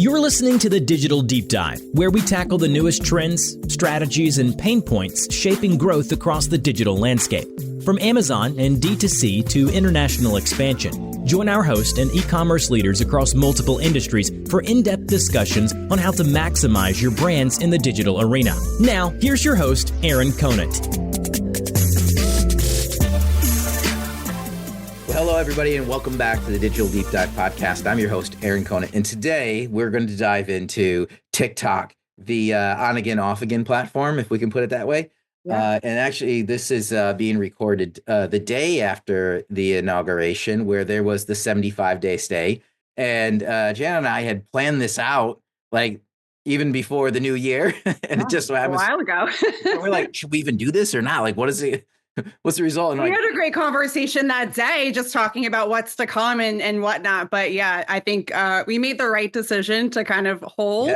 You're listening to the Digital Deep Dive, where we tackle the newest trends, strategies, and pain points shaping growth across the digital landscape. From Amazon and D2C to international expansion, join our host and e-commerce leaders across multiple industries for in-depth discussions on how to maximize your brands in the digital arena. Now, here's your host, Aaron Conant. Hello, everybody, and welcome back to the Digital Deep Dive podcast. I'm your host, Aaron Conant, and today we're going to dive into TikTok, the on-again, off-again platform, if we can put it that way. Yeah. And actually, this is being recorded the day after the inauguration, where there was the 75-day stay. And Jana and I had planned this out, like, even before the new year. And it just a while ago. We're like, should we even do this or not? Like, what is it? What's the result? And we had a great conversation that day, just talking about what's to come and whatnot. But yeah, I think we made the right decision to kind of hold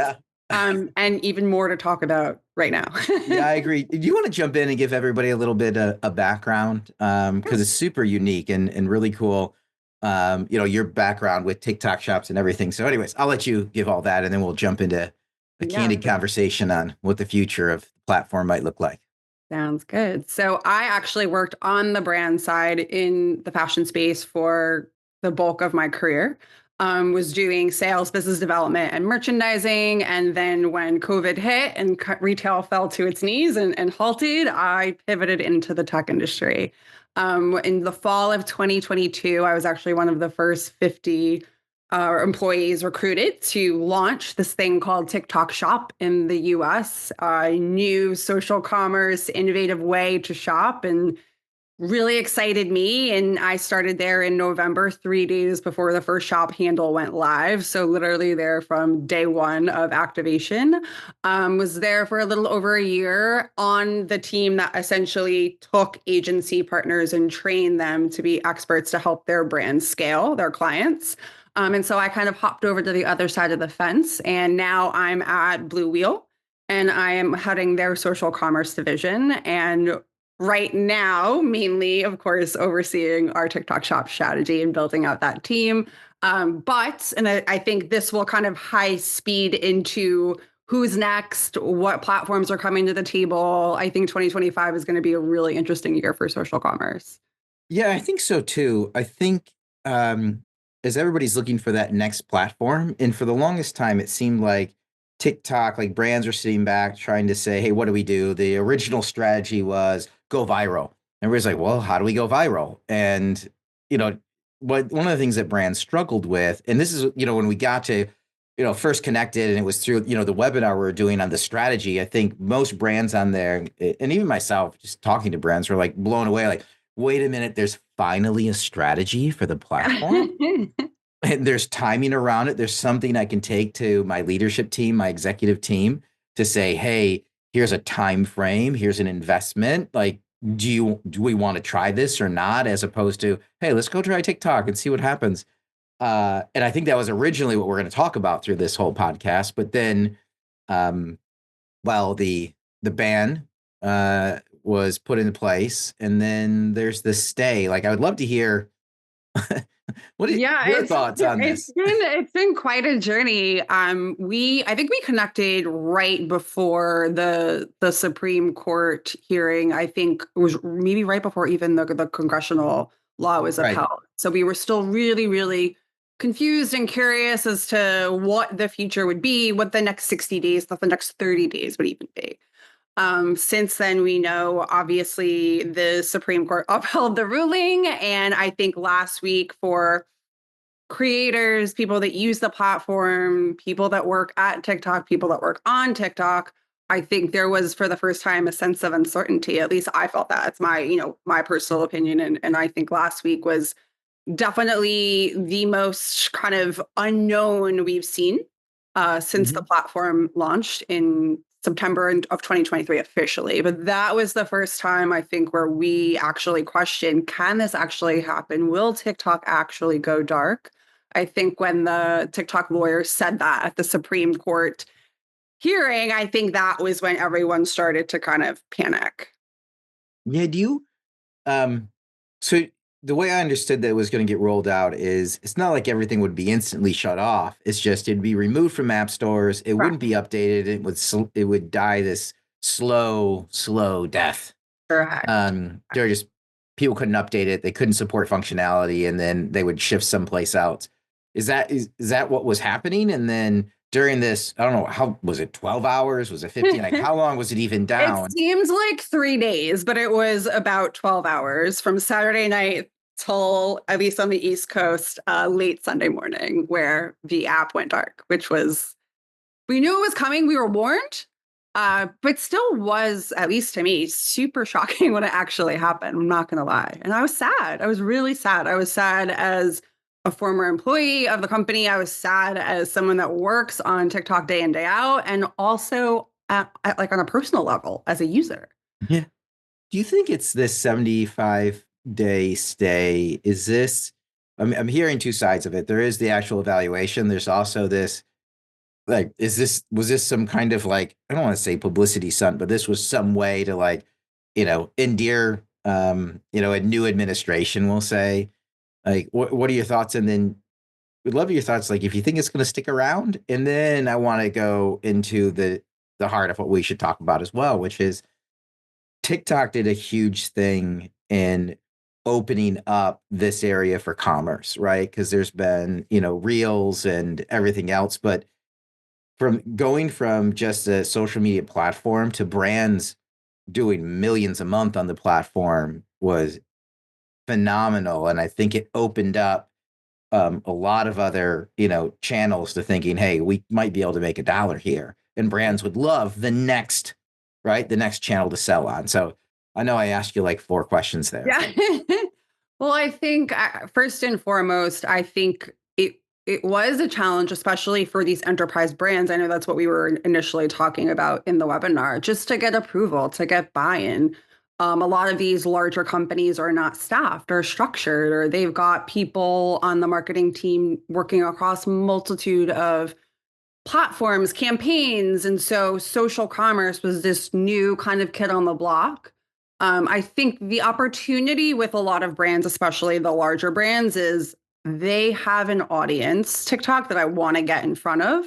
and even more to talk about right now. Yeah, I agree. Do you want to jump in and give everybody a little bit of background? Because it's super unique and really cool. Your background with TikTok shops and everything. So anyways, I'll let you give all that and then we'll jump into a candid conversation on what the future of the platform might look like. Sounds good. So I actually worked on the brand side in the fashion space for the bulk of my career. Was doing sales, business development, and merchandising. And then when COVID hit and retail fell to its knees and halted, I pivoted into the tech industry. In the fall of 2022, I was actually one of the first 50 employees recruited to launch this thing called TikTok Shop in the US, a new social commerce, innovative way to shop, and really excited me. And I started there in November, 3 days before the first shop handle went live. So literally there from day one of activation. Was there for a little over a year on the team that essentially took agency partners and trained them to be experts to help their brands scale their clients. And so I kind of hopped over to the other side of the fence, and now I'm at Blue Wheel, and I am heading their social commerce division. And right now, mainly, of course, overseeing our TikTok shop strategy and building out that team. But I think this will kind of high speed into who's next, what platforms are coming to the table. I think 2025 is going to be a really interesting year for social commerce. Yeah, I think so too. I think as everybody's looking for that next platform, and for the longest time, it seemed like TikTok, like brands are sitting back trying to say, hey, what do we do? The original strategy was go viral. And everybody's like, well, how do we go viral? And, one of the things that brands struggled with, and this is, when we got to, first connected, and it was through, the webinar we were doing on the strategy, I think most brands on there, and even myself, just talking to brands, were like blown away, like, wait a minute, there's finally a strategy for the platform. And there's timing around it. There's something I can take to my leadership team, my executive team, to say, hey, here's a time frame, here's an investment. Like, do we want to try this or not? As opposed to, hey, let's go try TikTok and see what happens. And I think that was originally what we're going to talk about through this whole podcast. But then, the ban was put into place, and then there's the stay. Like, I would love to hear what are your thoughts on this? It's been quite a journey. I think we connected right before the Supreme Court hearing. I think it was maybe right before even the congressional law was upheld. Right. So we were still really, really confused and curious as to what the future would be, what the next 60 days, what the next 30 days would even be. Since then, we know, obviously, the Supreme Court upheld the ruling. And I think last week for creators, people that use the platform, people that work at TikTok, people that work on TikTok, I think there was, for the first time, a sense of uncertainty. At least I felt that. It's my personal opinion. And I think last week was definitely the most kind of unknown we've seen since the platform launched in September of 2023 officially. But that was the first time, I think, where we actually questioned, can this actually happen? Will TikTok actually go dark? I think when the TikTok lawyers said that at the Supreme Court hearing, I think that was when everyone started to kind of panic. Yeah, so the way I understood that it was going to get rolled out is it's not like everything would be instantly shut off. It's just it'd be removed from app stores. It wouldn't be updated. It would die this slow death. Correct. They're just people couldn't update it. They couldn't support functionality, and then they would shift someplace else. Is that what was happening? And then during this, I don't know, how was it 12 hours? Was it 15? Like how long was it even down? It seems like 3 days, but it was about 12 hours from Saturday night till, at least on the East Coast, late Sunday morning, where the app went dark, which was, we knew it was coming. We were warned, but still was, at least to me, super shocking when it actually happened. I'm not going to lie. And I was sad. I was really sad. I was sad as a former employee of the company. I was sad as someone that works on TikTok day in, day out, and also like on a personal level as a user. Yeah. Do you think it's this 75-day stay? Is this, I'm hearing two sides of it. There is the actual evaluation. There's also this, like, was this some kind of like, I don't want to say publicity stunt, but this was some way to like, endear, a new administration, we'll say. Like, what are your thoughts? And then we'd love your thoughts. Like, if you think it's going to stick around, and then I want to go into the heart of what we should talk about as well, which is TikTok did a huge thing in opening up this area for commerce, right? Because there's been, Reels and everything else, but from going from just a social media platform to brands doing millions a month on the platform was phenomenal. And I think it opened up a lot of other, channels to thinking, hey, we might be able to make $1 here. And brands would love the next channel to sell on. So I know I asked you like 4 questions there. Yeah. Well, I think first and foremost, I think it was a challenge, especially for these enterprise brands. I know that's what we were initially talking about in the webinar, just to get approval, to get buy-in. A lot of these larger companies are not staffed or structured, or they've got people on the marketing team working across multitude of platforms, campaigns. And so social commerce was this new kind of kid on the block. I think the opportunity with a lot of brands, especially the larger brands, is they have an audience, TikTok, that I want to get in front of.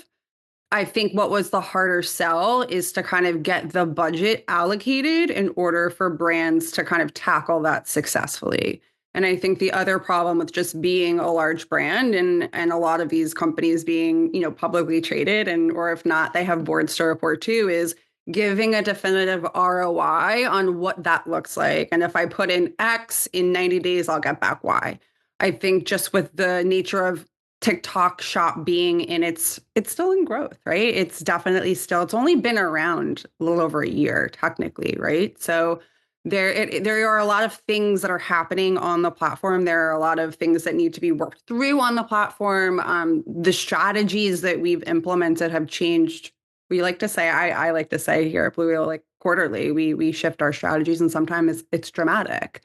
I think what was the harder sell is to kind of get the budget allocated in order for brands to kind of tackle that successfully. And I think the other problem with just being a large brand and a lot of these companies being, publicly traded, and or if not, they have boards to report to, is giving a definitive ROI on what that looks like. And if I put in X in 90 days, I'll get back Y. I think just with the nature of TikTok shop being it's still in growth, right? It's definitely still, it's only been around a little over a year technically, right? So there are a lot of things that are happening on the platform. There are a lot of things that need to be worked through on the platform. The strategies that we've implemented have changed. We like to say, I like to say here at Blue Whale, like quarterly, we shift our strategies, and sometimes it's dramatic.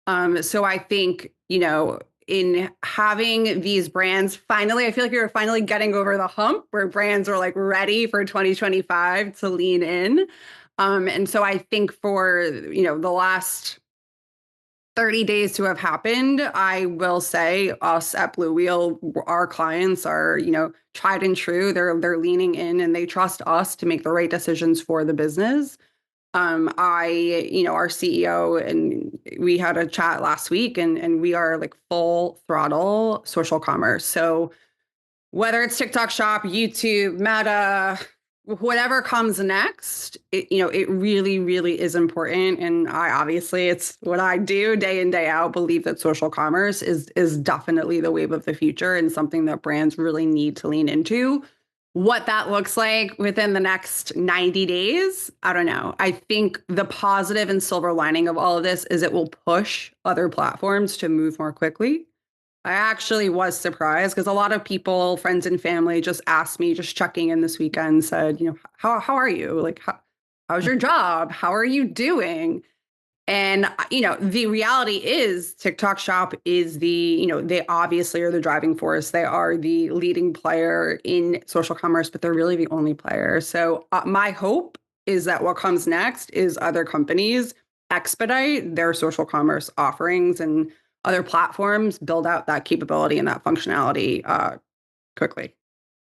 So I think, in having these brands finally, I feel like we were finally getting over the hump where brands are like ready for 2025 to lean in. And so I think for, the last 30 days to have happened, I will say us at Blue Wheel, our clients are, tried and true. They're leaning in and they trust us to make the right decisions for the business. Our CEO, and we had a chat last week, and we are like full throttle social commerce. So whether it's TikTok Shop, YouTube, Meta, whatever comes next, it really, really is important. And it's what I do day in, day out, believe that social commerce is definitely the wave of the future and something that brands really need to lean into. What that looks like within the next 90 days, I don't know. I think the positive and silver lining of all of this is it will push other platforms to move more quickly. I actually was surprised because a lot of people, friends and family, just asked me, just checking in this weekend, said, how are you? Like, how's your job? How are you doing? And, the reality is TikTok Shop is they obviously are the driving force. They are the leading player in social commerce, but they're really the only player. So my hope is that what comes next is other companies expedite their social commerce offerings. And other platforms build out that capability and that functionality quickly.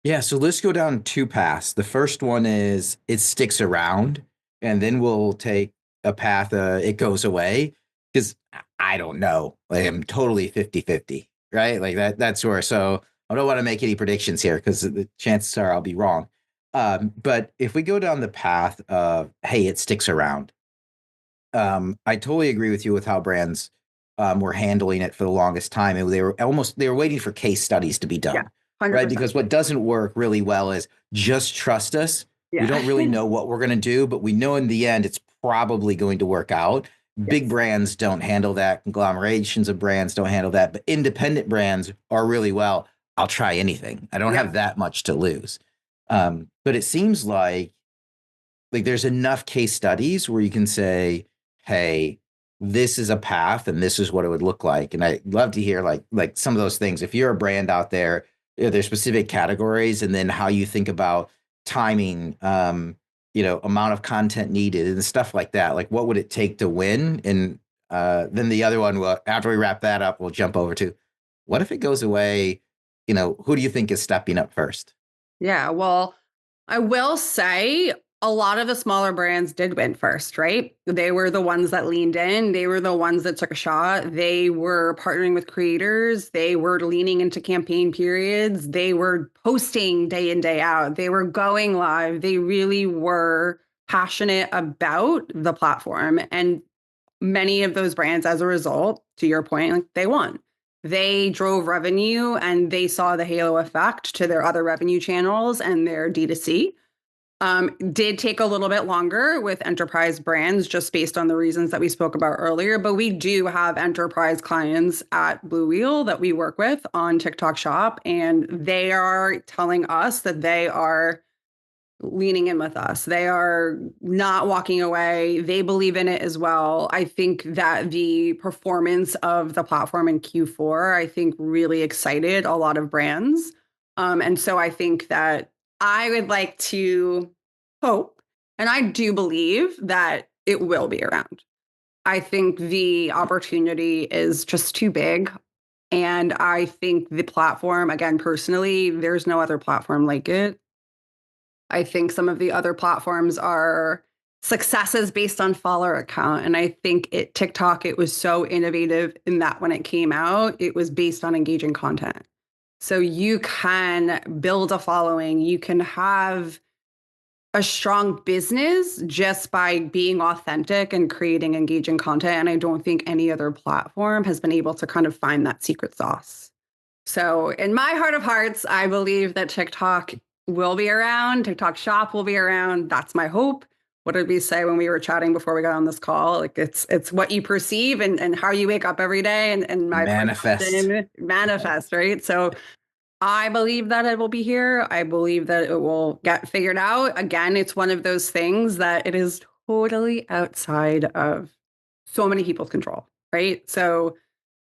Yeah, so let's go down two paths. The first one is it sticks around, and then we'll take a path it goes away because I don't know. Like, I'm totally 50-50, right? Like that's where so I don't want to make any predictions here because the chances are I'll be wrong. But if we go down the path of hey, it sticks around, I totally agree with you with how brands were handling it for the longest time. And they were waiting for case studies to be Yeah, done, right? 100%. Because what doesn't work really well is just trust us. We Yeah. don't really know what we're going to do, but we know in the end it's probably going to work out. Big Yes. brands don't handle that. Conglomerations of brands don't handle that, but independent brands are really well. I'll try anything. I don't Yeah. have that much to lose. But it seems like there's enough case studies where you can say, hey, this is a path and this is what it would look like. And I love to hear like some of those things. If you're a brand out there, there's specific categories and then how you think about timing, amount of content needed and stuff like that. Like what would it take to win? And then the other one, well, after we wrap that up, we'll jump over to what if it goes away? Who do you think is stepping up first? Yeah. Well, I will say a lot of the smaller brands did win first, right? They were the ones that leaned in. They were the ones that took a shot. They were partnering with creators. They were leaning into campaign periods. They were posting day in, day out. They were going live. They really were passionate about the platform. And many of those brands, as a result, to your point, like they won. They drove revenue and they saw the halo effect to their other revenue channels and their D2C. Did take a little bit longer with enterprise brands just based on the reasons that we spoke about earlier, but we do have enterprise clients at Blue Wheel that we work with on TikTok Shop, and they are telling us that they are leaning in with us. They are not walking away. They believe in it as well. I think that the performance of the platform in Q4, I think really excited a lot of brands. And so I think that I would like to hope, and I do believe that it will be around. I think the opportunity is just too big. And I think the platform, again, personally, there's no other platform like it. I think some of the other platforms are successes based on follower count. And I think TikTok, it was so innovative in that when it came out, it was based on engaging content. So you can build a following, you can have a strong business just by being authentic and creating engaging content. And I don't think any other platform has been able to kind of find that secret sauce. So, in my heart of hearts, I believe that TikTok will be around, TikTok Shop will be around. That's my hope. What did we say when we were chatting before we got on this call? Like it's what you perceive and how you wake up every day and my Manifest. manifest, right? So I believe that it will be here. I believe that it will get figured out. Again, it's one of those things that it is totally outside of so many people's control, right? So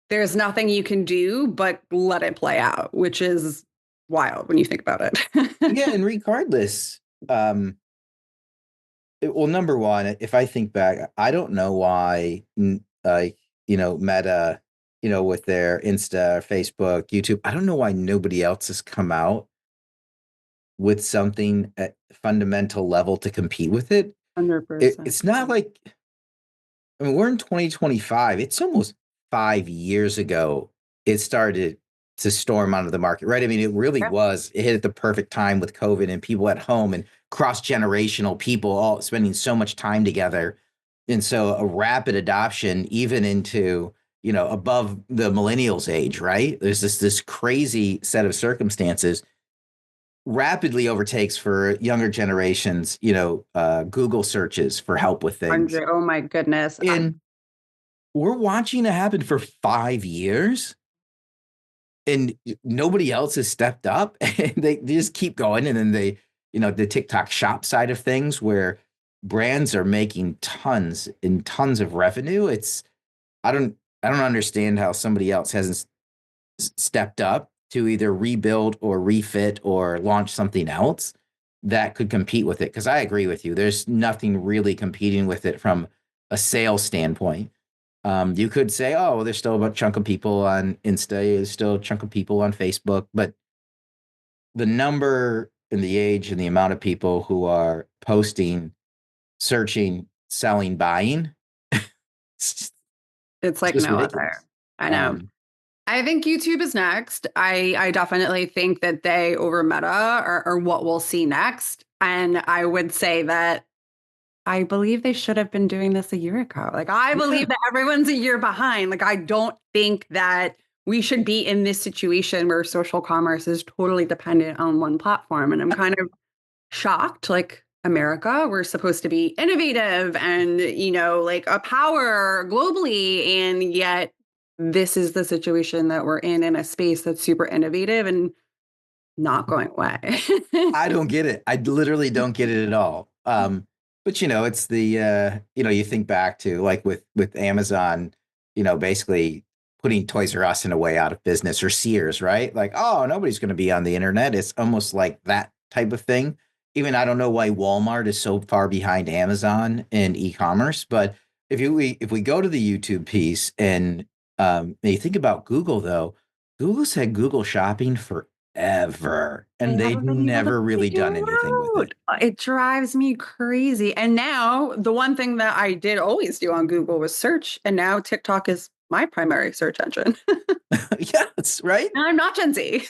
there's nothing you can do but let it play out, which is wild when you think about it. Yeah, and regardless, well, number one, if I think back, I don't know why, Meta, with their Insta, Facebook, YouTube, I don't know why nobody else has come out with something at fundamental level to compete with it. 100%. It's not like, I mean, we're in 2025. It's almost 5 years ago it started to storm onto the market, right? I mean, it really Yeah. was. It hit at the perfect time with COVID and people at home and cross-generational people all spending so much time together. And so a rapid adoption, even into, above the millennials age, right? There's this crazy set of circumstances rapidly overtakes for younger generations, Google searches for help with things. Oh my goodness. And we're watching it happen for 5 years and nobody else has stepped up and they just keep going. And then the TikTok shop side of things where brands are making tons and tons of revenue. I don't understand how somebody else hasn't stepped up to either rebuild or refit or launch something else that could compete with it. Cause I agree with you. There's nothing really competing with it from a sales standpoint. You could say, oh, there's still a chunk of people on Insta, there's still a chunk of people on Facebook, but the number and the age and the amount of people who are posting, searching, selling, buying, it's It's like just no ridiculous. other. I know. Um, I think YouTube is next. I definitely think that they over Meta are what we'll see next. And I would say that I believe they should have been doing this a year ago. Like, I yeah. believe that everyone's a year behind. Like, I don't think that we should be in this situation where social commerce is totally dependent on one platform. And I'm kind of shocked. Like, America, we're supposed to be innovative and, like a power globally. And yet, this is the situation that we're in a space that's super innovative and not going away. I don't get it. I literally don't get it at all. But it's the you think back to like with Amazon, basically putting Toys R Us in a way out of business or Sears, right? Like, oh, nobody's going to be on the internet. It's almost like that type of thing. Even I don't know why Walmart is so far behind Amazon in e-commerce, but if we go to the YouTube piece and you think about Google though, Google's had Google Shopping for ever, They and they've haven't been able to never really figure done anything with it it. out. It drives me crazy. And now the one thing that I did always do on Google was search, and now TikTok is my primary search engine. Yes, right? And I'm not Gen Z.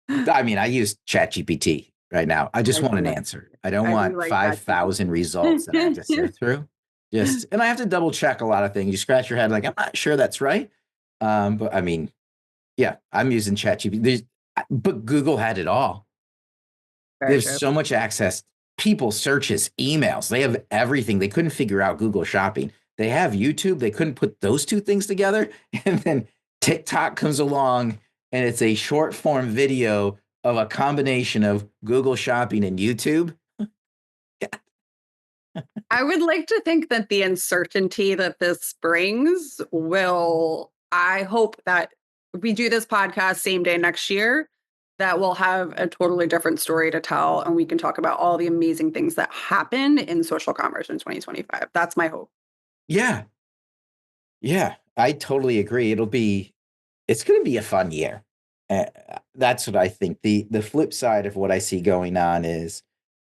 I mean, I use ChatGPT right now. I just I want do an like answer. I don't I do want like that 5,000 results that I have to sift through. And I have to double check a lot of things. You scratch your head like, I'm not sure that's right. But I mean, yeah, I'm using ChatGPT. But Google had it all. They Very have true. so much access. People searches, emails. They have everything. They couldn't figure out Google Shopping. They have YouTube. They couldn't put those two things together. And then TikTok comes along and it's a short form video of a combination of Google Shopping and YouTube. I would like to think that the uncertainty that this brings I hope that we do this podcast same day next year, that we'll have a totally different story to tell. And we can talk about all the amazing things that happened in social commerce in 2025. That's my hope. Yeah. Yeah. I totally agree. It's going to be a fun year. Uh, that's what I think. The flip side of what I see going on is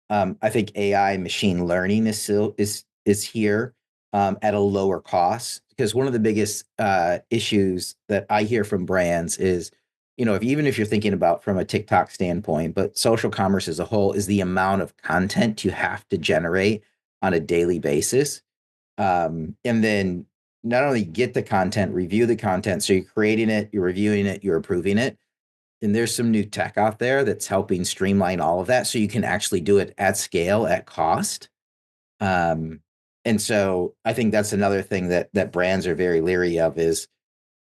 I think AI machine learning is here at a lower cost because one of the biggest issues that I hear from brands is, even if you're thinking about from a TikTok standpoint, but social commerce as a whole is the amount of content you have to generate on a daily basis. And then not only get the content, review the content. So you're creating it, you're reviewing it, you're approving it, and there's some new tech out there that's helping streamline all of that so you can actually do it at scale, at cost. Um, and so I think that's another thing that brands are very leery of is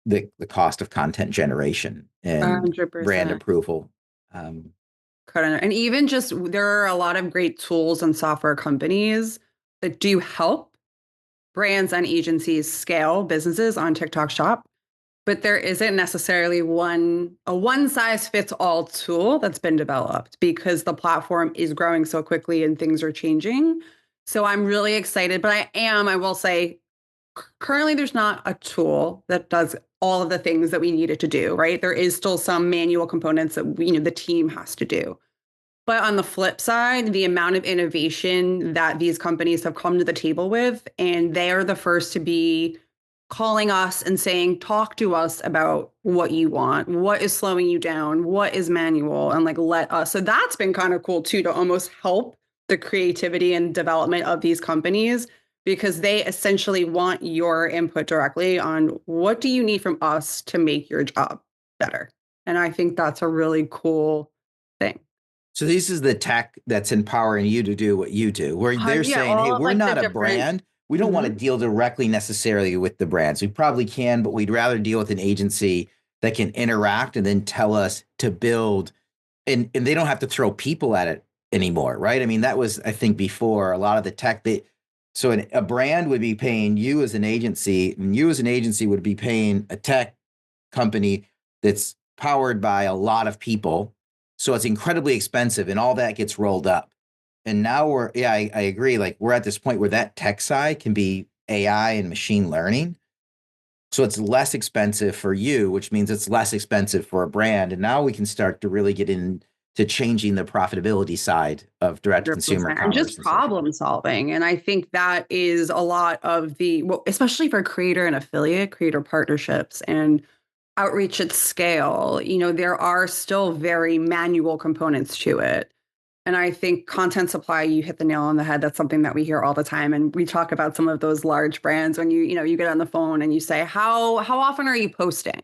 the cost of content generation and brand 100%. approval. Um, And even just there are a lot of great tools and software companies that do help brands and agencies scale businesses on TikTok Shop. But there isn't necessarily a one size fits all tool that's been developed because the platform is growing so quickly and things are changing. So I'm really excited, but I will say, currently there's not a tool that does all of the things that we need it to do, right? There is still some manual components that the team has to do. But on the flip side, the amount of innovation that these companies have come to the table with, and they are the first to be calling us and saying, talk to us about what you want, what is slowing you down, what is manual, and like let us. So that's been kind of cool too, to almost help the creativity and development of these companies because they essentially want your input directly on what do you need from us to make your job better. And I think that's a really cool thing. so this is the tech that's empowering you to do what you do, where they're Yeah, saying, hey, all of we're like the not a different. brand. We don't want to Mhm. deal directly necessarily with the brands. We probably can, but we'd rather deal with an agency that can interact and then tell us to build and they don't have to throw people at it anymore, right? I mean, that was, I think, before a lot of the tech that so a brand would be paying you as an agency, and you as an agency would be paying a tech company that's powered by a lot of people. So it's incredibly expensive and all that gets rolled up. And now I agree. Like we're at this point where that tech side can be AI and machine learning. So it's less expensive for you, which means it's less expensive for a brand. And now we can start to really get into changing the profitability side of direct to consumer 100%. And commerce just and social. problem solving. And I think that is a lot of well, especially for creator and affiliate, creator partnerships and outreach at scale, there are still very manual components to it. And I think content supply, you hit the nail on the head. That's something that we hear all the time. And we talk about some of those large brands when you get on the phone and you say, how often are you posting?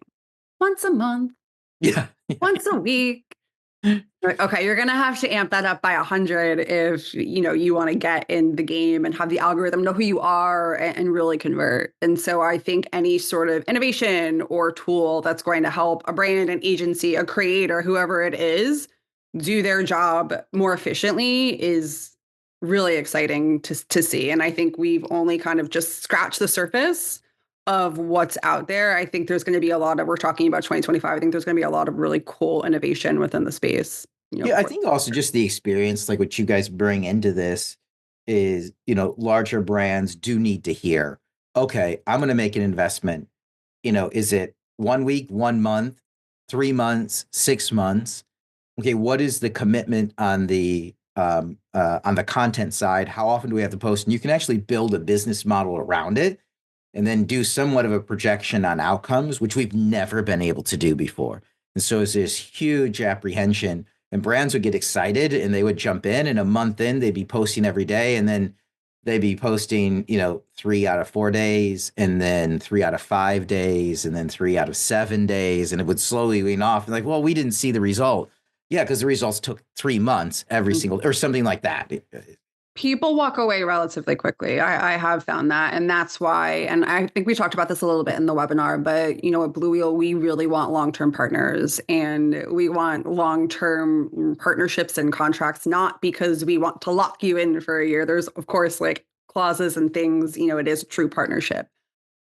Once a month, Yeah. once a week. Okay, you're going to have to amp that up by 100 if, you want to get in the game and have the algorithm know who you are and really convert. And so I think any sort of innovation or tool that's going to help a brand, an agency, a creator, whoever it is, do their job more efficiently is really exciting to see. And I think we've only kind of just scratched the surface of what's out there. I think there's going to be a lot of, we're talking about 2025. I think there's going to be a lot of really cool innovation within the space. Yeah, I think also just the experience, like what you guys bring into this is, larger brands do need to hear, okay, I'm going to make an investment. Is it 1 week, 1 month, 3 months, 6 months? Okay, what is the commitment on the content side? How often do we have to post? And you can actually build a business model around it and then do somewhat of a projection on outcomes, which we've never been able to do before. And so it's this huge apprehension, and brands would get excited and they would jump in, and a month in, they'd be posting every day. And then they'd be posting, 3 out of 4 days, and then 3 out of 5 days, and then 3 out of 7 days. And it would slowly wean off. And like, well, we didn't see the result. Yeah, because the results took 3 months every single, or something like that. People walk away relatively quickly. I have found that. And that's why, and I think we talked about this a little bit in the webinar, but at Blue Wheel, we really want long-term partners, and we want long-term partnerships and contracts, not because we want to lock you in for a year. There's, of course, like clauses and things, it is a true partnership.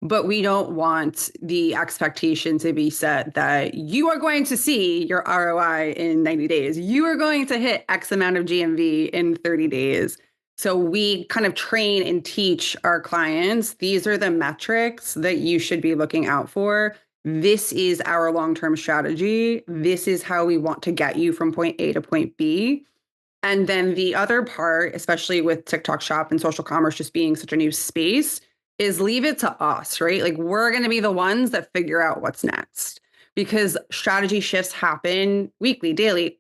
But we don't want the expectation to be set that you are going to see your ROI in 90 days. You are going to hit X amount of GMV in 30 days. So we kind of train and teach our clients, these are the metrics that you should be looking out for. This is our long-term strategy. This is how we want to get you from point A to point B. And then the other part, especially with TikTok Shop and social commerce just being such a new space, is leave it to us, right? Like, we're going to be the ones that figure out what's next, because strategy shifts happen weekly, daily.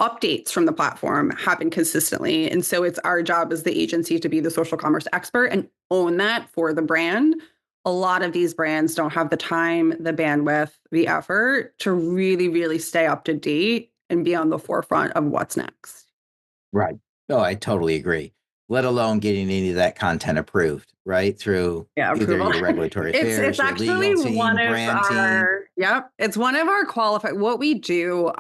Updates from the platform happen consistently. And so it's our job as the agency to be the social commerce expert and own that for the brand. A lot of these brands don't have the time, the bandwidth, the effort to really, really stay up to date and be on the forefront of what's next. Right. No, I totally agree. Let alone getting any of that content approved, right? Through either your regulatory affairs, it's your actually legal team, one of brand our, team. Yep. It's one of our qualifying. What we do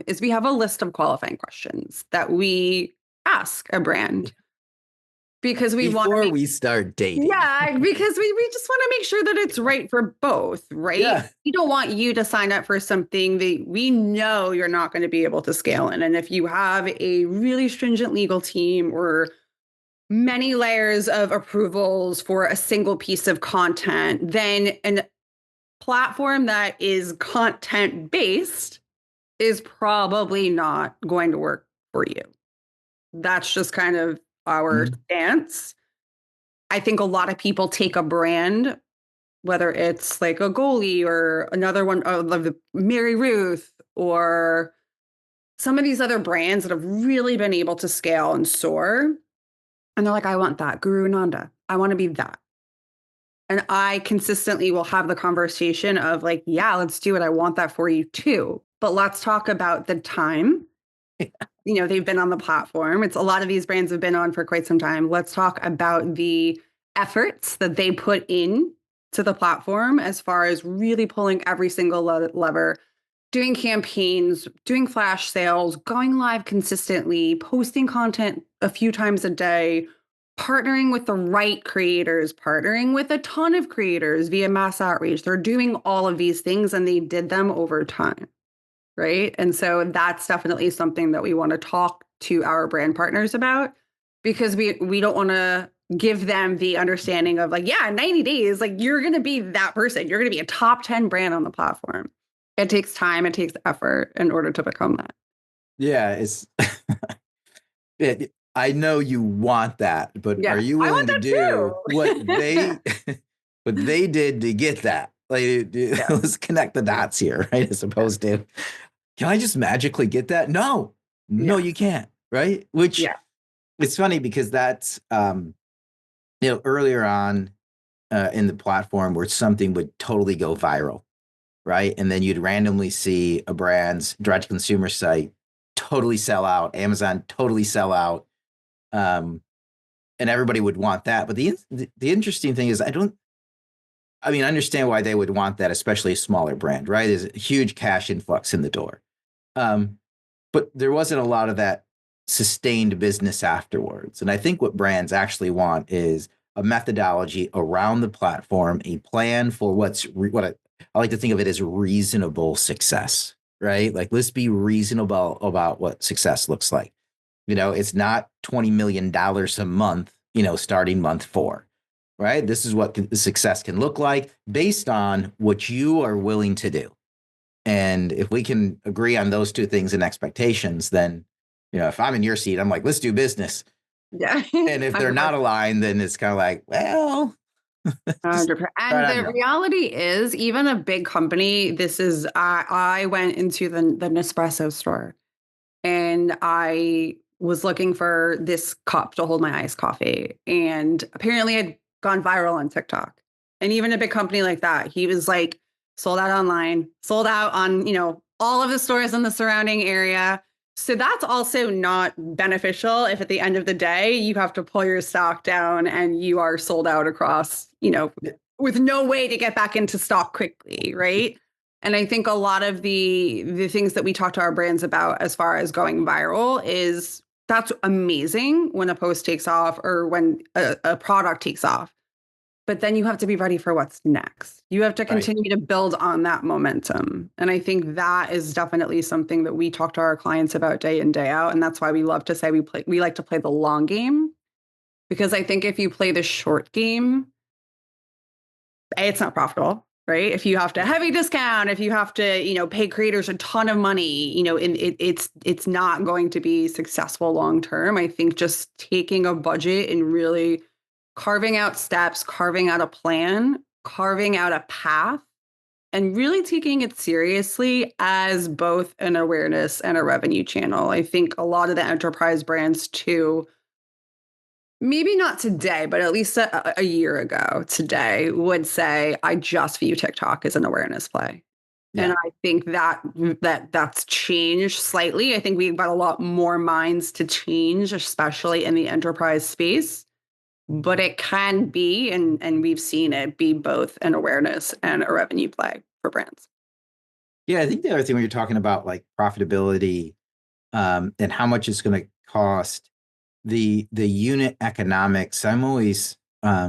is we have a list of qualifying questions that we ask a brand because we want Before we start dating. Yeah, because we just want to make sure that it's right for both, right? Yeah. We don't want you to sign up for something that we know you're not going to be able to scale in. And if you have a really stringent legal team or many layers of approvals for a single piece of content, then a platform that is content based is probably not going to work for you. That's just kind of our stance. I think a lot of people take a brand, whether it's like a goalie or another one of the Mary Ruth or some of these other brands that have really been able to scale and soar. And they're like, I want that. Guru Nanda. I want to be that. And I consistently will have the conversation of like, yeah, let's do it. I want that for you too. But let's talk about the time. They've been on the platform. It's a lot of these brands have been on for quite some time. Let's talk about the efforts that they put in to the platform as far as really pulling every single lever, doing campaigns, doing flash sales, going live consistently, posting content a few times a day, partnering with the right creators, partnering with a ton of creators via mass outreach. They're doing all of these things, and they did them over time, right? And so that's definitely something that we want to talk to our brand partners about, because we don't want to give them the understanding of like, yeah, in 90 days, like you're going to be that person. You're going to be a top 10 brand on the platform. It takes time, it takes effort in order to become that. Yeah, it's I know you want that, but Yeah, are you I willing want to that do what too. what they did to get that? Like, Yeah, let's connect the dots here, right? As yeah, opposed to, can I just magically get that? No, no, yeah, you can't, right? Which yeah, it's funny because that's earlier on in the platform where something would totally go viral, right? And then you'd randomly see a brand's direct to consumer site totally sell out, Amazon totally sell out, um, and everybody would want that. But the interesting thing is, I mean, I understand why they would want that, especially a smaller brand, right? There's a huge cash influx in the door. Um, but there wasn't a lot of that sustained business afterwards. And I think what brands actually want is a methodology around the platform, a plan for I like to think of it as reasonable success, right? Like, let's be reasonable about what success looks like. It's not $20 million a month, starting month 4, right? This is what success can look like based on what you are willing to do. And if we can agree on those two things and expectations, then, if I'm in your seat, I'm like, let's do business. yeah. And if they're not aligned, then it's kind of like, well, just 100%. try And it on the your own. reality is, even a big company, I went into the Nespresso store and I was looking for this cup to hold my iced coffee. And apparently I'd gone viral on TikTok. And even a big company like that, he was like sold out online, sold out on, all of the stores in the surrounding area. So that's also not beneficial if at the end of the day you have to pull your stock down and you are sold out across, with no way to get back into stock quickly, right? And I think a lot of the things that we talk to our brands about as far as going viral is that's amazing when a post takes off or when a product takes off. But then you have to be ready for what's next. You have to Right. continue to build on that momentum. And I think that is definitely something that we talk to our clients about day in, day out. And that's why we love to say we like to play the long game. Because I think if you play the short game, it's not profitable, right? If you have to heavy discount, if you have to, pay creators a ton of money, it's not going to be successful long term. I think just taking a budget and really carving out steps, carving out a plan, carving out a path, and really taking it seriously as both an awareness and a revenue channel. I think a lot of the enterprise brands too, maybe not today, but at least a year ago today would say, I just view TikTok as an awareness play. And Yeah. I think that's changed slightly. I think we've got a lot more minds to change, especially in the enterprise space. But it can be, and we've seen it be both an awareness and a revenue play for brands. Yeah. I think the other thing when you're talking about like profitability, and how much it's going to cost, the unit economics, I'm always, I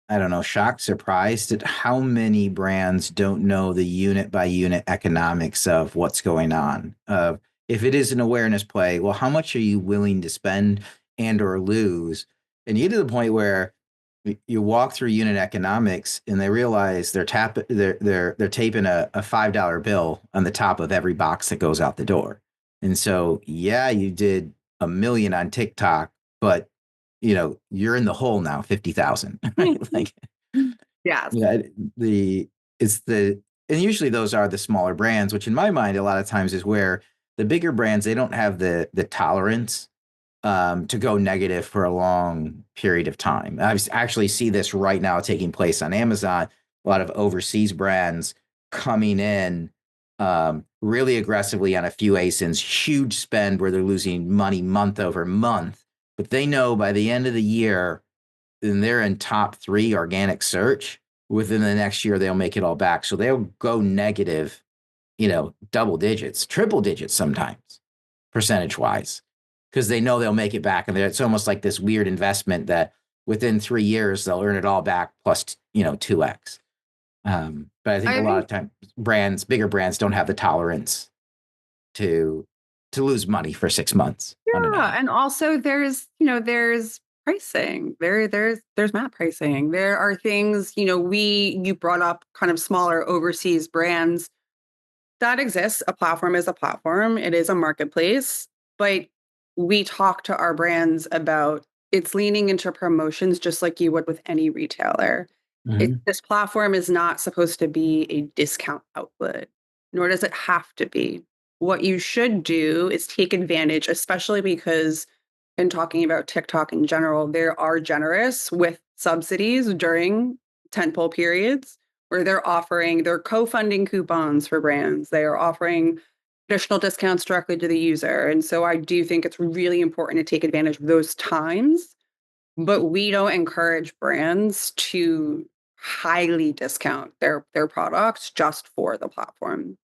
don't know, shocked, surprised at how many brands don't know the unit by unit economics of what's going on. If it is an awareness play, well, how much are you willing to spend and or lose? And you get to the point where you walk through unit economics and they realize they're taping a $5 bill on the top of every box that goes out the door. And so, yeah, you did a million on TikTok, but you're in the hole now, 50,000, right? Like, Yes. yeah, it's the, and usually those are the smaller brands, which in my mind, a lot of times is where the bigger brands, they don't have the tolerance to go negative for a long period of time. I actually see this right now taking place on Amazon. A lot of overseas brands coming in really aggressively on a few ASINs, huge spend where they're losing money month over month. But they know by the end of the year, and they're in top 3 organic search. Within the next year, they'll make it all back. So they'll go negative, double digits, triple digits sometimes, percentage wise, because they know they'll make it back. And it's almost like this weird investment that within 3 years, they'll earn it all back plus, 2x. But I think a I lot think of times bigger brands don't have the tolerance to lose money for 6 months on an Yeah, ad. and also there's pricing. There's map pricing. There are things, you brought up kind of smaller overseas brands that exists. A platform is a platform. It is a marketplace, but we talk to our brands about it's leaning into promotions just like you would with any retailer. Mhm. This platform is not supposed to be a discount outlet, nor does it have to be. What you should do is take advantage, especially because in talking about TikTok in general, they are generous with subsidies during tentpole periods where they're co-funding coupons for brands. They are offering additional discounts directly to the user. And so I do think it's really important to take advantage of those times, but we don't encourage brands to highly discount their products just for the platform.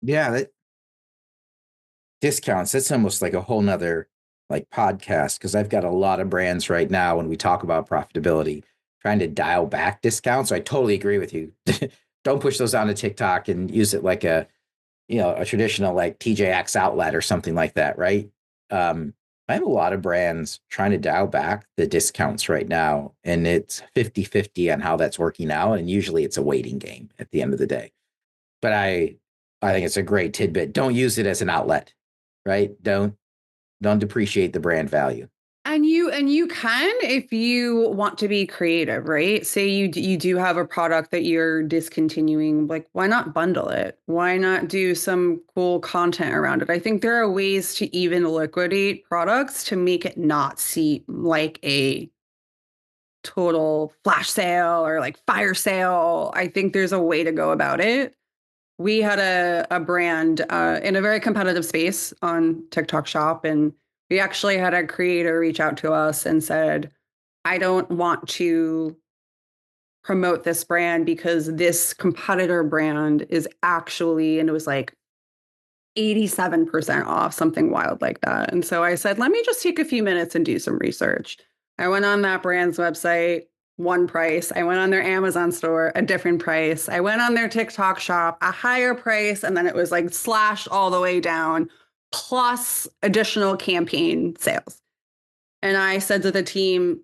Yeah, discounts, that's almost like a whole nother like podcast because I've got a lot of brands right now when we talk about profitability trying to dial back discounts. So I totally agree with you. Don't push those onto TikTok and use it like a traditional like TJX outlet or something like that, right? I have a lot of brands trying to dial back the discounts right now, and it's 50-50 on how that's working out. And usually it's a waiting game at the end of the day. But I think it's a great tidbit. Don't use it as an outlet, right? Don't depreciate the brand value. And you can if you want to be creative, right? Say you do have a product that you're discontinuing, like why not bundle it? Why not do some cool content around it? I think there are ways to even liquidate products to make it not seem like a total flash sale or like fire sale. I think there's a way to go about it. We had a brand in a very competitive space on TikTok Shop, and we actually had a creator reach out to us and said, I don't want to promote this brand because this competitor brand is actually, and it was like 87% off, something wild like that. And so I said, let me just take a few minutes and do some research. I went on that brand's website, one price. I went on their Amazon store, a different price. I went on their TikTok shop, a higher price. And then it was like slashed all the way down, plus additional campaign sales. And I said to the team,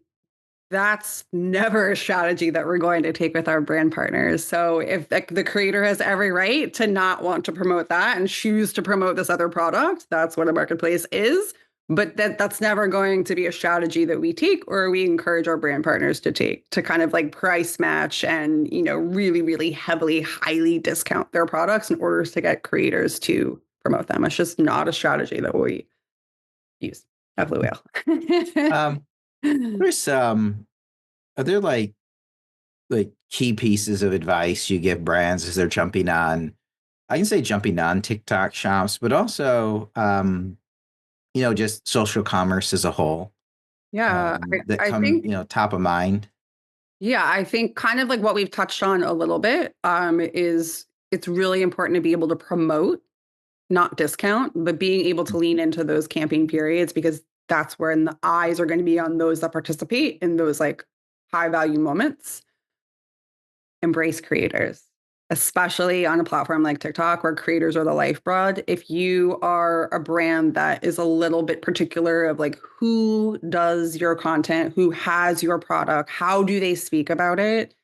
that's never a strategy that we're going to take with our brand partners. So if the creator has every right to not want to promote that and choose to promote this other product, that's what a marketplace is. But that's never going to be a strategy that we take or we encourage our brand partners to take to kind of like price match and, really, really heavily, highly discount their products in order to get creators to promote them. It's just not a strategy that we use. Definitely will. Um, there's are there like key pieces of advice you give brands as they're jumping on? I can say jumping on TikTok shops, but also just social commerce as a whole Yeah, that I come think top of mind. Yeah, I think kind of like what we've touched on a little bit, is it's really important to be able to promote, not discount, but being able to lean into those camping periods because that's when the eyes are going to be on those that participate in those like high value moments. Embrace creators, especially on a platform like TikTok where creators are the lifeblood. If you are a brand that is a little bit particular of like who does your content, who has your product, how do they speak about it?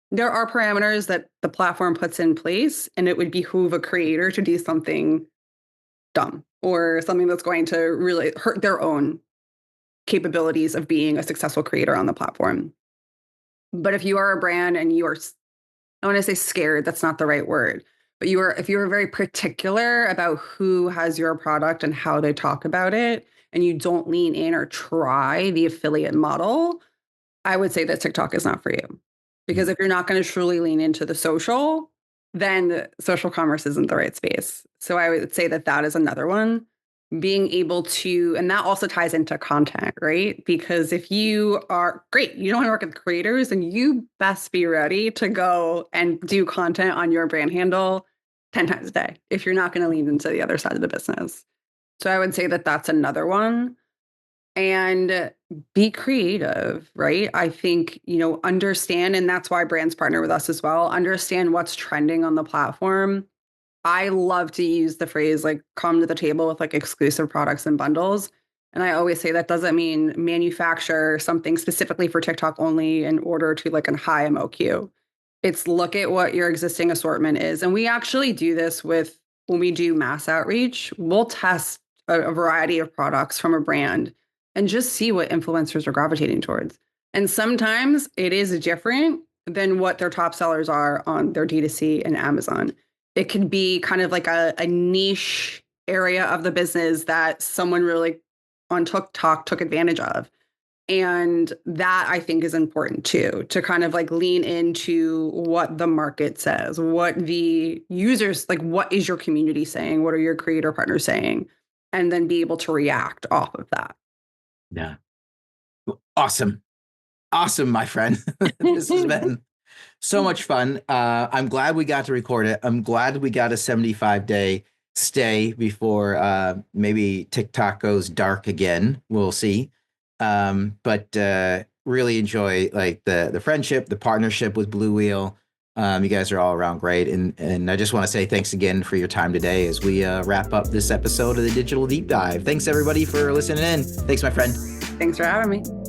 There are parameters that the platform puts in place, and it would behoove a creator to do something dumb or something that's going to really hurt their own capabilities of being a successful creator on the platform. But if you are a brand and you are I want to say scared, that's not the right word. But if you are very particular about who has your product and how they talk about it, and you don't lean in or try the affiliate model, I would say that TikTok is not for you. Because if you're not going to truly lean into the social, then social commerce isn't the right space. So I would say that that is another one. Being able to, and that also ties into content, right? Because if you are great, you don't want to work with creators, and you best be ready to go and do content on your brand handle 10 times a day if you're not going to lean into the other side of the business. So I would say that that's another one. And be creative, right? I think, understand, and that's why brands partner with us as well. Understand what's trending on the platform. I love to use the phrase like come to the table with like exclusive products and bundles And I always say that doesn't mean manufacture something specifically for TikTok only in order to like a high MOQ. It's look at what your existing assortment is. And we actually do this with when we do mass outreach, we'll test a variety of products from a brand and just see what influencers are gravitating towards. And sometimes it is different than what their top sellers are on their D2C and Amazon. It could be kind of like a niche area of the business that someone really on TikTok took advantage of. And that I think is important too, to kind of like lean into what the market says, what the users, like what is your community saying? What are your creator partners saying? And then be able to react off of that. Yeah. Awesome. Awesome, my friend. This has been so much fun. I'm glad we got to record it. I'm glad we got a 75-day stay before maybe TikTok goes dark again. We'll see. But really enjoy like the friendship, the partnership with Blue Wheel. You guys are all around great. And I just want to say thanks again for your time today as we wrap up this episode of the Digital Deep Dive. Thanks everybody for listening in. Thanks, my friend. Thanks for having me.